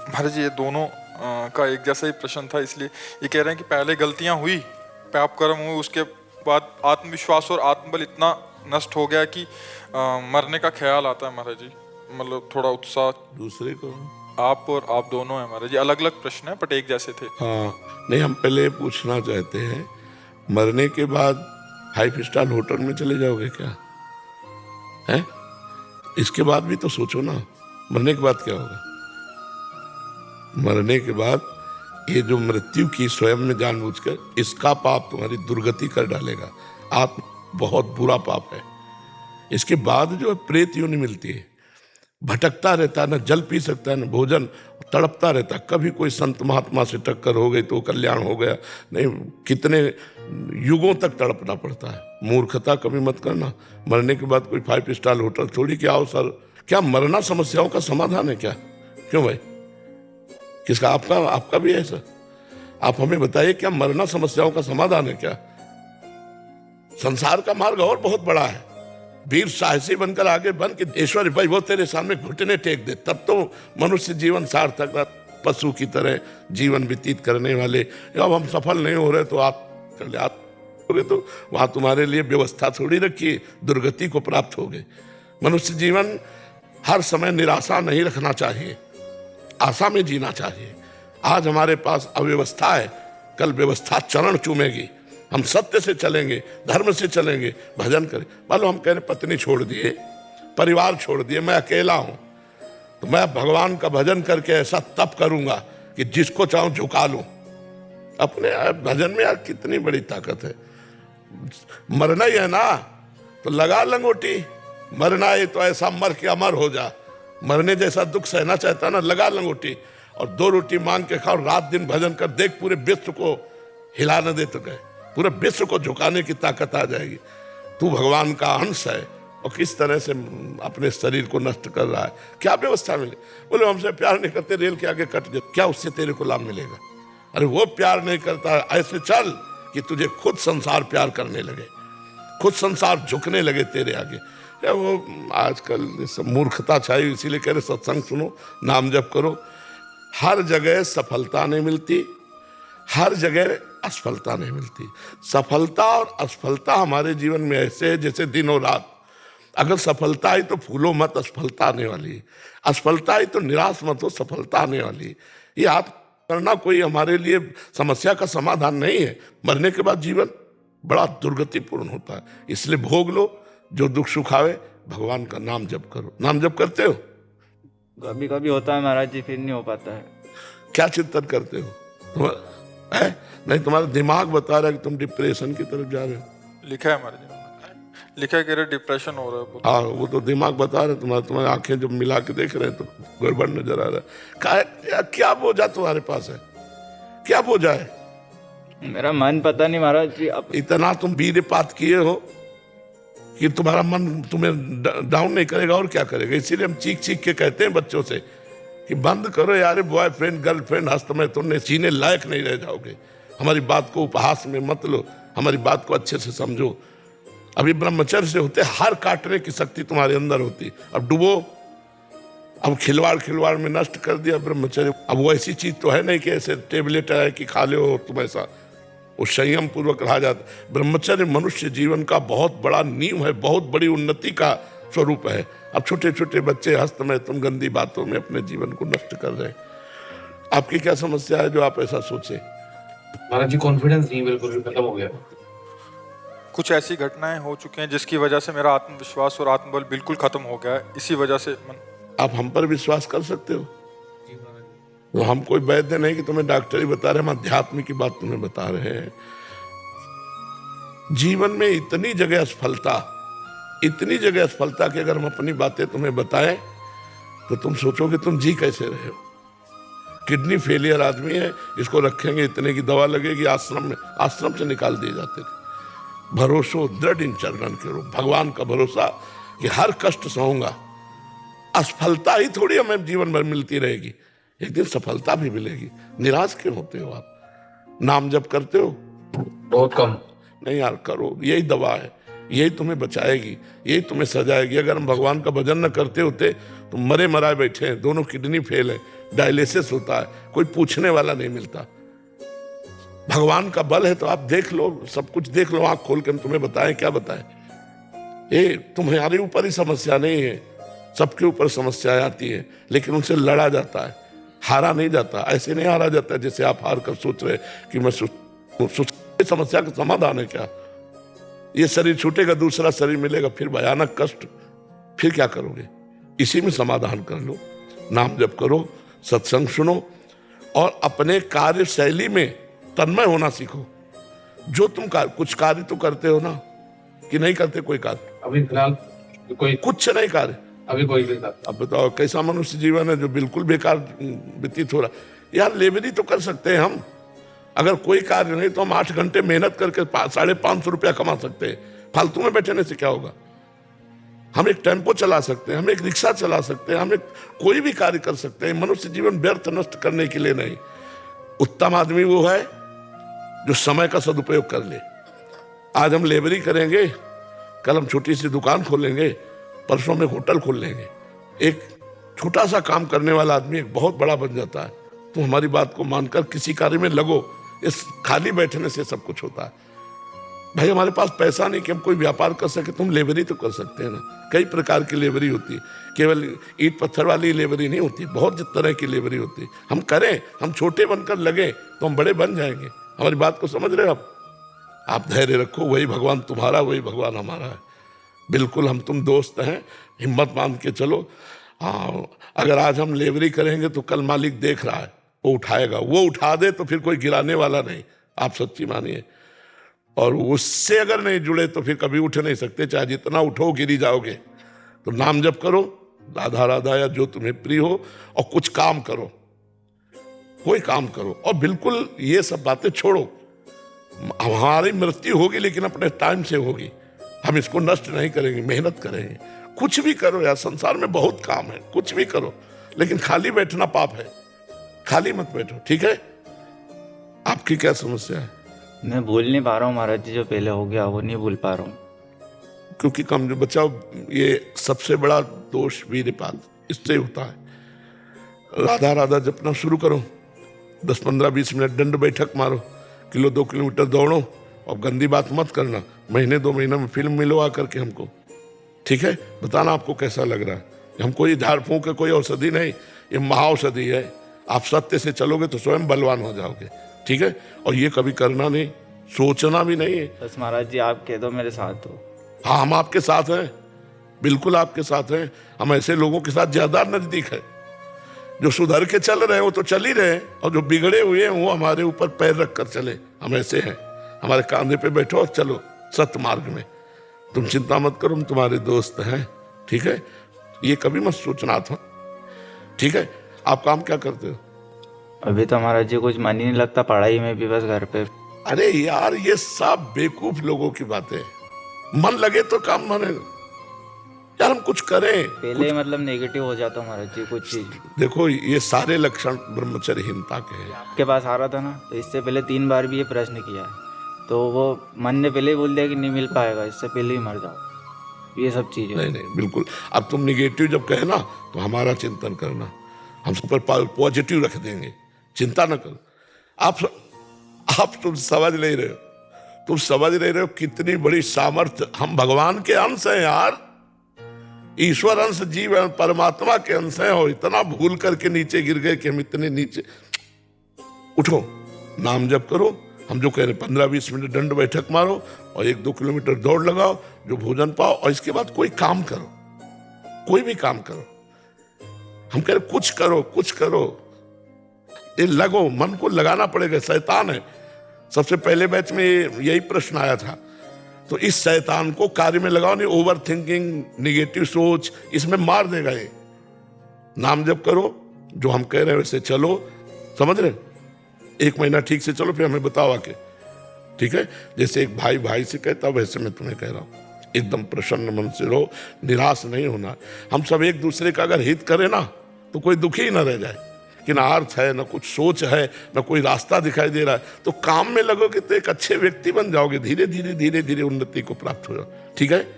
महाराज जी, ये दोनों का एक जैसा ही प्रश्न था, इसलिए ये कह रहे हैं कि पहले गलतियां हुई, पाप कर्म हुए, उसके बाद आत्मविश्वास और आत्मबल इतना नष्ट हो गया कि मरने का ख्याल आता है महाराज जी। मतलब थोड़ा उत्साह। दूसरे को आप और आप दोनों हैं महाराज जी, अलग अलग प्रश्न है बट एक जैसे थे। हाँ, नहीं हम पहले पूछना चाहते हैं, मरने के बाद 5 स्टार होटल में चले जाओगे क्या? है, इसके बाद भी तो सोचो ना, मरने के बाद क्या होगा? मरने के बाद ये जो मृत्यु की स्वयं में जानबूझकर, इसका पाप तुम्हारी दुर्गति कर डालेगा। आत्म बहुत बुरा पाप है। इसके बाद जो है प्रेत योनि मिलती है, भटकता रहता है, न जल पी सकता है न भोजन, तड़पता रहता है। कभी कोई संत महात्मा से टक्कर हो गई तो कल्याण हो गया, नहीं कितने युगों तक तड़पना पड़ता है। मूर्खता कभी मत करना। मरने के बाद कोई 5 स्टार होटल थोड़ी कि आओ सर। क्या मरना समस्याओं का समाधान है क्या? क्यों भाई, किसका? आपका भी है सर? आप हमें बताइए, क्या मरना समस्याओं का समाधान है क्या? संसार का मार्ग और बहुत बड़ा है। वीर साहसी बनकर आगे बन के ईश्वर भाई वो तेरे सामने घुटने टेक दे, तब तो मनुष्य जीवन सार्थक है। पशु की तरह जीवन व्यतीत करने वाले, अब हम सफल नहीं हो रहे तो आप होगे तो वहां तुम्हारे लिए व्यवस्था थोड़ी रखी, दुर्गति को प्राप्त हो गए। मनुष्य जीवन हर समय निराशा नहीं रखना चाहिए, आशा में जीना चाहिए। आज हमारे पास अव्यवस्था है, कल व्यवस्था चरण चूमेगी। हम सत्य से चलेंगे, धर्म से चलेंगे, भजन करें। मान लो हम कह रहे पत्नी छोड़ दिए, परिवार छोड़ दिए, मैं अकेला हूं, तो मैं भगवान का भजन करके ऐसा तप करूंगा कि जिसको चाहूं झुका लूं। अपने भजन में यार कितनी बड़ी ताकत है। मरना ही है ना, तो लगा लंगोटी। मरना है तो ऐसा मर के अमर हो जा। मरने जैसा दुख सहना चाहता ना, लगा लंगोटी और 2 रोटी मांग के खाओ, रात दिन भजन कर, देख पूरे विश्व को हिला न दे तो गए, पूरे विश्व को झुकाने की ताकत आ जाएगी। तू भगवान का अंश है और किस तरह से अपने शरीर को नष्ट कर रहा है। क्या व्यवस्था मिले? बोले हमसे प्यार नहीं करते, रेल के आगे कट जाए, क्या उससे तेरे को लाभ मिलेगा? अरे वो प्यार नहीं करता, ऐसे चल कि तुझे खुद संसार प्यार करने लगे, खुद संसार झुकने लगे तेरे आगे। या वो आजकल सब मूर्खता छाई, इसीलिए कह रहे सत्संग सुनो, नाम जप करो। हर जगह सफलता नहीं मिलती, हर जगह असफलता नहीं मिलती। सफलता और असफलता हमारे जीवन में ऐसे है जैसे दिन और रात। अगर सफलता आई तो फूलो मत, असफलता आने वाली है। असफलता आई तो निराश मत हो, सफलता आने वाली है। ये आप करना कोई हमारे लिए समस्या का समाधान नहीं है। मरने के बाद जीवन बड़ा दुर्गतिपूर्ण होता है, इसलिए भोग लो जो दुख सुख आवे, भगवान का नाम जप करो। नाम जप करते हो? कभी कभी होता है महाराज जी, फिर नहीं हो पाता है। क्या चिंतन करते हो तुम? है नहीं, तुम्हारा दिमाग बता रहा है कि तुम डिप्रेशन की तरफ जा रहे हो। लिखा है महाराज जी, लिखा है कि डिप्रेशन हो रहा है बहुत। हाँ, वो तो दिमाग बता रहे तुम्हारा, तुम्हारी आंखें जब मिला के देख रहे हैं तो गड़बड़ नजर आ रहा है। क्या बोझा तुम्हारे पास है? क्या बोझा है? मेरा मन पता नहीं महाराज जी। अब इतना तुम वीरपात किए हो कि तुम्हारा मन तुम्हें डाउन नहीं करेगा और क्या करेगा। इसीलिए हम चीख चीख के कहते हैं बच्चों से कि बंद करो यार, बॉयफ्रेंड गर्लफ्रेंड हस्त में तुमने जीने लायक नहीं रह जाओगे। हमारी बात को उपहास में मत लो, हमारी बात को अच्छे से समझो। अभी ब्रह्मचर्य से होते हार काटने की शक्ति तुम्हारे अंदर होती, अब डुबो। अब खिलवाड़ में नष्ट कर दिया ब्रह्मचर्य। अब वो ऐसी चीज तो है नहीं कि ऐसे टेबलेट है कि खा लो तुम, ऐसा वो संयम पूर्वक रहा जाता। ब्रह्मचर्य मनुष्य जीवन का बहुत बड़ा नींव है, बहुत बड़ी उन्नति का स्वरूप है। अब छोटे छोटे बच्चे हस्त में तुम गंदी बातों में अपने जीवन को नष्ट कर रहे हैं। आपकी क्या समस्या है जो आप ऐसा सोचे? महाराज जी कॉन्फिडेंस नहीं, बिल्कुल भी खत्म हो गया। कुछ ऐसी घटनाएं हो चुकी हैं जिसकी वजह से मेरा आत्मविश्वास और आत्मबल बिल्कुल खत्म हो गया है। इसी वजह से आप हम पर विश्वास कर सकते हो? तो हम कोई वैद्य नहीं कि तुम्हें डॉक्टर ही बता रहे, हम अध्यात्म की बात तुम्हें बता रहे हैं। जीवन में इतनी जगह असफलता, इतनी जगह असफलता कि अगर हम अपनी बातें तुम्हें बताएं तो तुम सोचोगे तुम जी कैसे रहे हो। किडनी फेलियर आदमी है, इसको रखेंगे, इतने की दवा लगेगी, आश्रम से निकाल दिए जाते थे। भरोसो दृढ़ इन चरणन करो, भगवान का भरोसा कि हर कष्ट सहूंगा। असफलता ही थोड़ी हमें जीवन भर मिलती रहेगी, एक दिन सफलता भी मिलेगी। निराश क्यों होते हो आप? नाम जप करते हो? बहुत कम। नहीं यार, करो, यही दवा है। यही तुम्हें बचाएगी, यही तुम्हें सजाएगी। अगर हम भगवान का भजन न करते होते तो मरे मराए बैठे हैं, दोनों किडनी फेल है, डायलिसिस होता है, कोई पूछने वाला नहीं मिलता। भगवान का बल है तो आप देख लो, सब कुछ देख लो, आंख खोल के हम तुम्हें बताएं, क्या बताएं। ये तुम्हारे ऊपर ही समस्या नहीं है, सबके ऊपर समस्याएं आती है, लेकिन उनसे लड़ा जाता है, हारा नहीं जाता। ऐसे नहीं हारा जाता जैसे आप हार कर सोच रहे कि मैं समस्या का समाधान है क्या। ये शरीर छूटेगा, दूसरा शरीर मिलेगा, फिर भयानक कष्ट, फिर क्या करोगे। इसी में समाधान कर लो, नाम जप करो, सत्संग सुनो और अपने कार्य शैली में तन्मय होना सीखो। जो तुम कुछ कार्य तो करते हो ना, कि नहीं करते कोई कार्य? अभी फिलहाल कोई कुछ नहीं कार्य, अभी कोई नहीं था। अब बताओ कैसा मनुष्य जीवन है जो बिल्कुल बेकार व्यतीत हो रहा। यार लेबरी तो कर सकते हैं हम, अगर कोई कार्य नहीं तो हम 8 घंटे मेहनत करके 550 रुपया कमा सकते हैं। फालतू में बैठने से क्या होगा। हम एक टेम्पो चला सकते हैं, हम एक रिक्शा चला सकते हैं, हम एक कोई भी कार्य कर सकते हैं। मनुष्य जीवन व्यर्थ नष्ट करने के लिए नहीं। उत्तम आदमी वो है जो समय का सदुपयोग कर ले। आज हम लेबरी करेंगे, कल हम छोटी सी दुकान खोलेंगे, परसों में होटल खोल लेंगे। एक छोटा सा काम करने वाला आदमी एक बहुत बड़ा बन जाता है। तो हमारी बात को मानकर किसी कार्य में लगो। इस खाली बैठने से सब कुछ होता है। भाई हमारे पास पैसा नहीं कि हम कोई व्यापार कर सके, तुम लेबरी तो कर सकते हैं ना। कई प्रकार की लेबरी होती है, केवल ईंट पत्थर वाली लेबरी नहीं होती, बहुत तरह की लेबरी होती है। हम करें, हम छोटे बनकर लगे तो हम बड़े बन जाएंगे। हमारी बात को समझ रहे हो आप धैर्य रखो, वही भगवान तुम्हारा, वही भगवान हमारा है। बिल्कुल हम तुम दोस्त हैं, हिम्मत मान के चलो। हाँ, अगर आज हम लेबरी करेंगे तो कल मालिक देख रहा है, वो उठाएगा। वो उठा दे तो फिर कोई गिराने वाला नहीं, आप सच्ची मानिए। और उससे अगर नहीं जुड़े तो फिर कभी उठ नहीं सकते, चाहे जितना उठो गिरी जाओगे। तो नाम जप करो, राधा राधा या जो तुम्हें प्रिय हो, और कुछ काम करो, कोई काम करो। और बिल्कुल ये सब बातें छोड़ो। हमारी मृत्यु होगी लेकिन अपने टाइम से होगी, हम इसको नष्ट नहीं करेंगे, मेहनत करेंगे। कुछ भी करो यार, संसार में बहुत काम है, कुछ भी करो, लेकिन खाली बैठना पाप है। खाली मत बैठो, ठीक है। आपकी क्या समस्या है? मैं भूल नहीं पा रहा हूँ महाराज जी, जो पहले हो गया वो नहीं भूल पा रहा हूँ। क्योंकि कम बचाओ, ये सबसे बड़ा दोष वीरपात इससे होता है। राधा राधा जपना शुरू करो, 10-15-20 मिनट दंड बैठक मारो, 1-2 किलोमीटर दौड़ो, और गंदी बात मत करना। महीने 2 महीने में फिल्म मिलो आकर के हमको, ठीक है। बताना आपको कैसा लग रहा है। हम कोई झाड़ फूंक के कोई औषधि नहीं, ये महाऔषधि है। आप सत्य से चलोगे तो स्वयं बलवान हो जाओगे, ठीक है। और ये कभी करना नहीं, सोचना भी नहीं है। बस महाराज जी आप कह दो मेरे साथ हो। हाँ, हम आपके साथ हैं, बिल्कुल आपके साथ हैं। हम ऐसे लोगों के साथ ज्यादा नजदीक है। जो सुधर के चल रहे हैं वो तो चल ही रहे हैं, और जो बिगड़े हुए हैं वो हमारे ऊपर पैर रख कर चले। हम ऐसे हैं, हमारे कांधे पे बैठो और चलो सत्य मार्ग में। तुम चिंता मत करो, हम तुम्हारे दोस्त हैं, ठीक है। ये कभी मत सोचना था, ठीक है। आप काम क्या करते हो? अभी तो महाराज जी कुछ मन ही नहीं लगता पढ़ाई में भी, बस घर पे। अरे यार, ये सब बेवकूफ लोगों की बातें। मन लगे तो काम बनेगा यार, हम कुछ करें। पहले ही मतलब नेगेटिव हो जाता हूँ महाराज जी कुछ चीज। देखो, ये सारे लक्षण ब्रह्मचर्यहीनता के हैं। आपके पास आ रहा था ना, तो इससे पहले 3 बार भी ये प्रश्न किया है, तो वो मन ने पहले ही बोल दिया कि नहीं मिल पाएगा, इससे पहले ही मर जाओ। ये सब चीजें नहीं नहीं, बिल्कुल। अब तुम निगेटिव जब कहे ना तो हमारा चिंतन करना, हम सब पर पॉजिटिव रख देंगे, चिंता न करो। आप तुम समझ नहीं रहे हो, तुम समझ नहीं रहे हो कितनी बड़ी सामर्थ्य। हम भगवान के अंश हैं यार, ईश्वर अंश, जीव परमात्मा के अंश हैं, और इतना भूल करके नीचे गिर गए कि हम इतने नीचे। उठो, नाम जप करो, हम जो कह रहे 15-20 मिनट दंड बैठक मारो, और 1-2 किलोमीटर दौड़ लगाओ, जो भोजन पाओ, और इसके बाद कोई काम करो, कोई भी काम करो। हम कह रहे कुछ करो, कुछ करो, ये लगो, मन को लगाना पड़ेगा। शैतान है, सबसे पहले बैच में यही प्रश्न आया था। तो इस शैतान को कार्य में लगाओ नहीं। ओवर थिंकिंग, निगेटिव सोच, इसमें मार देगा ये। नाम जप करो, जो हम कह रहे हैं वैसे चलो, समझ रहे। 1 महीना ठीक से चलो, फिर हमें बताओ आके, ठीक है। जैसे एक भाई भाई से कहता वैसे मैं तुम्हें कह रहा हूं। एकदम प्रसन्न मन से रहो, निराश नहीं होना। हम सब एक दूसरे का अगर हित करें ना तो कोई दुखी ही ना रह जाए, कि ना अर्थ है, ना कुछ सोच है, ना कोई रास्ता दिखाई दे रहा है, तो काम में लगोगे तो एक अच्छे व्यक्ति बन जाओगे, धीरे धीरे धीरे धीरे उन्नति को प्राप्त हो जाओ। ठीक है।